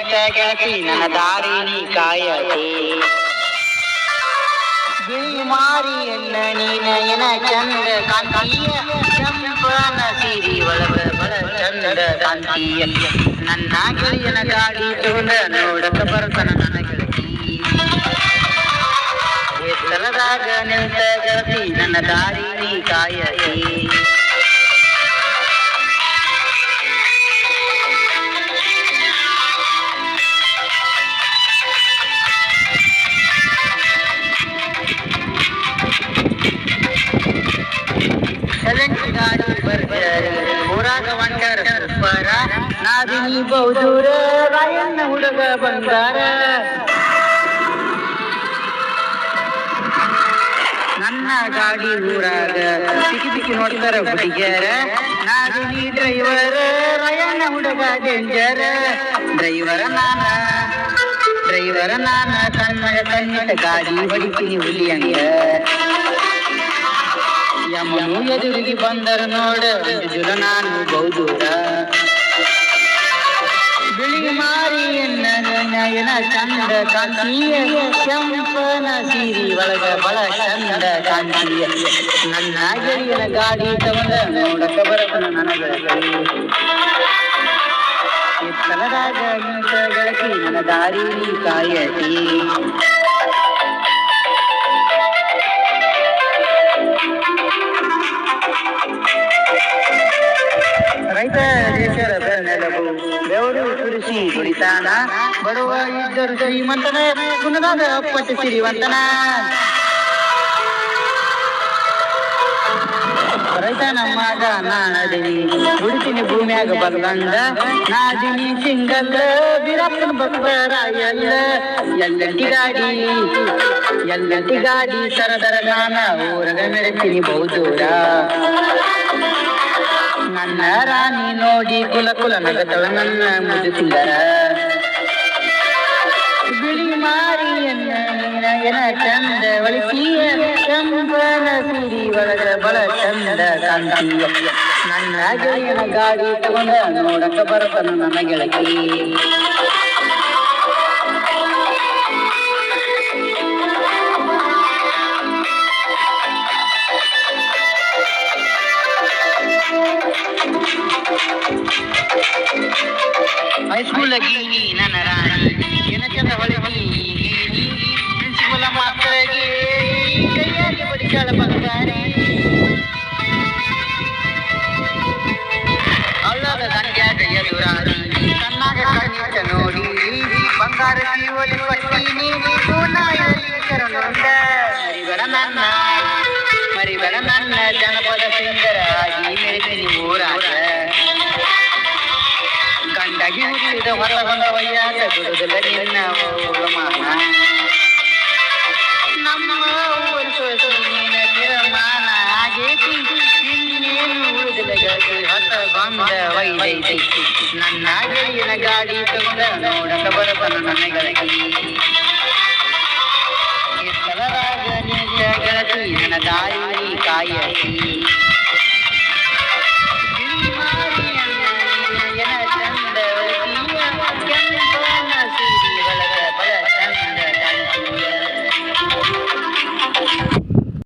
ನಿಂತ ಗೆಳತಿ ನನ್ನ ದಾರಿ ನೀ ಕಾಯತಿ ಬಿಳಿ ಮಾರಿಯನ್ನ ನೀನಯನ ಚಂದ ಕಾಂತೀಯ ಚಂಪನ ಸಿರಿ ಒಳಗ ಬಳ ಚಂದ ಕಾಂತೀಯ ನನ್ನ ಗೆಳೆಯನ ಗಾಡಿ ತಗೊಂಡ ನೋಡಕ ಬರ್ತಾನ ನನ್ನ ಗೆಳತಿ ಎತ್ತಲದಾಗ ನಿಂತ ಗೆಳತಿ ನನ್ನ ದಾರಿ ನೀ ಕಾಯತಿ ಗಾಡಿ ಬರ್ಜರಿ ಊರಾಗ ಒಂಟರ ಸುಬ್ಬರ ನಾದಿನಿ ಬಹುದೂರ ರಾಯಣ್ಣ ಹುಡುಗ ಬಂಗಾರ ನನ್ನ ಗಾಡಿ ಊರಾಗ ಬಿಕ್ಕಿ ಬಿಕ್ಕಿ ನೋಡ್ತಾರ ಹುಡುಗಿಯರ ನಾದಿನಿ ಡ್ರೈವರ್ ರಾಯಣ್ಣ ಹುಡುಗ ಡೇಂಜರ್ ಡ್ರೈವರ ನಾನ ಕನ್ನಡ ಕಣ್ಣಿಟ್ಟ ಗಾಡಿ ಹೊಡಿತೀನಿ ಹುಲಿಯಂಗ ಯಮನು ಎದುರಿಗೆ ಬಂದರ ನೋಡ ಜುಲ ನಾನು ಬಹುದೂರ ಬಿಳಿ ಮಾರಿಯನ್ನ ನಯನ ಚಂದ ಕಾಂತೀಯ ಕೆಂಪನ ಸೀರಿ ಒಳಗ ಬಳ ಚಂದ ಕಾಂತೀಯ ನನ್ನ ಗೆಳೆಯನ ಗಾಡಿ ತಗೊಂಡ ನೋಡಕ ಬರತನ ನನಗ ಎತ್ತಲದಾಗ ನಿಂತ ಗೆಳತಿ ನನ್ನ ದಾರಿ ನೀ ಕಾಯತಿ ರೈತ ದೇಶದ ಬೆನ್ನೆಲುಬು ಬೆವರು ಸುರಿಸಿ ದುಡಿತಾನ ಬಡವ ಇದ್ದರು ಶ್ರೀಮಂತನ ಗುಣದಾದ ಅಪ್ಪಟ ಸಿರಿವಂತನ ರೈತ ನಮ್ಮಗ ನಾನದಿನಿ ದುಡಿತೀನಿ ಭೂಮಿಯಾಗ ಬಲ್ಗಂಡ ನಾದಿನಿ ಸಿಂಗಲ್ ಬಿರಪ್ಪನ ಭಕ್ತರ ಎಲ್ಲಂಟಿ ಗಾಡಿ ಸರದರ ನಾನ ಊರಗ ಮೆರೆತೀನಿ ಬಹುದೂರ ನನ್ನ ರಾಣಿ ನೋಡಿ ಕುಲ ಕುಲ ನಗತಳ ನನ್ನ ಮುದ್ದು ಸುಂದರ ಬಿಳಿ ಮಾರಿಯನ್ನ ನೀನಯನ ಚಂದ ಒಳಿತೀಯ ಚಂಪನ ಸಿರಿ ಒಳಗ ಬಳ ಚಂದ ಕಾಂತೀಯ ನನ್ನ ಗೆಳೆಯನ ಗಾಡಿ ತಗೊಂಡ ನೋಡಕ ಬರತನ ನನ್ನ ಗೆಳತಿ ಹೈಸ್ಕೂಲ್ ಗೀನಿ ನನ್ನ ರಾಣಿ ಏನ ಚಂದ ಹೊಳಗಿ ಪ್ರಿನ್ಸಿಪಲ್ ಮಾಸ್ತರಿಗೆ ಕೈಯಾಗಿ ಬಡಿಸಾಳ ಬಂಗಾರಿ ಅಳ್ಳದ ಸಂಖ್ಯಾಗ ಎದುರಾಡಿ ಕಣ್ಣಾಗ ಕಣ್ಣಿಟ್ಟ ನೋಡಿ ಬಂಗಾರ ಜೀವಲಿ ಪಟ್ಟೀನಿ ಪೂನಾಯಲ್ಲಿ ಕರುಣೊಂದ ಮರಿಬರ ನನ್ನ ಜನಪದ ಸಿಂಗರ ಆಗಿ ಮೆರೆತೀನಿ ಊರಾಗ ಗಂಡಗಿ ಹುಟ್ಟಿದ ಹೊರ ಬಂದ ವಯ್ಯಾಗ ಬಿಡುದಿಲ್ಲ ನಿನ್ನ ಮಾನ ನಮ್ಮ ನೀನ ತೀರ್ಮಾನ ಆಗೇತಿ ಇನ್ನೇನು ಉಳಿದಿಲ್ಲ ಗೆಳತಿ ಹೊಸ ಬಂದ ವೈದೈತಿ ನನ್ನ ಗೆಳೆಯನ ಗಾಡಿ ತಗೊಂಡ ನೋಡಕ ಬರತನ ನನ್ನ ಗೆಳತಿ ಎತ್ತಲರಾಗ ನಿಂತ ಗೆಳತಿ ನನ್ನ ದಾರಿ ಕಾಯತಿ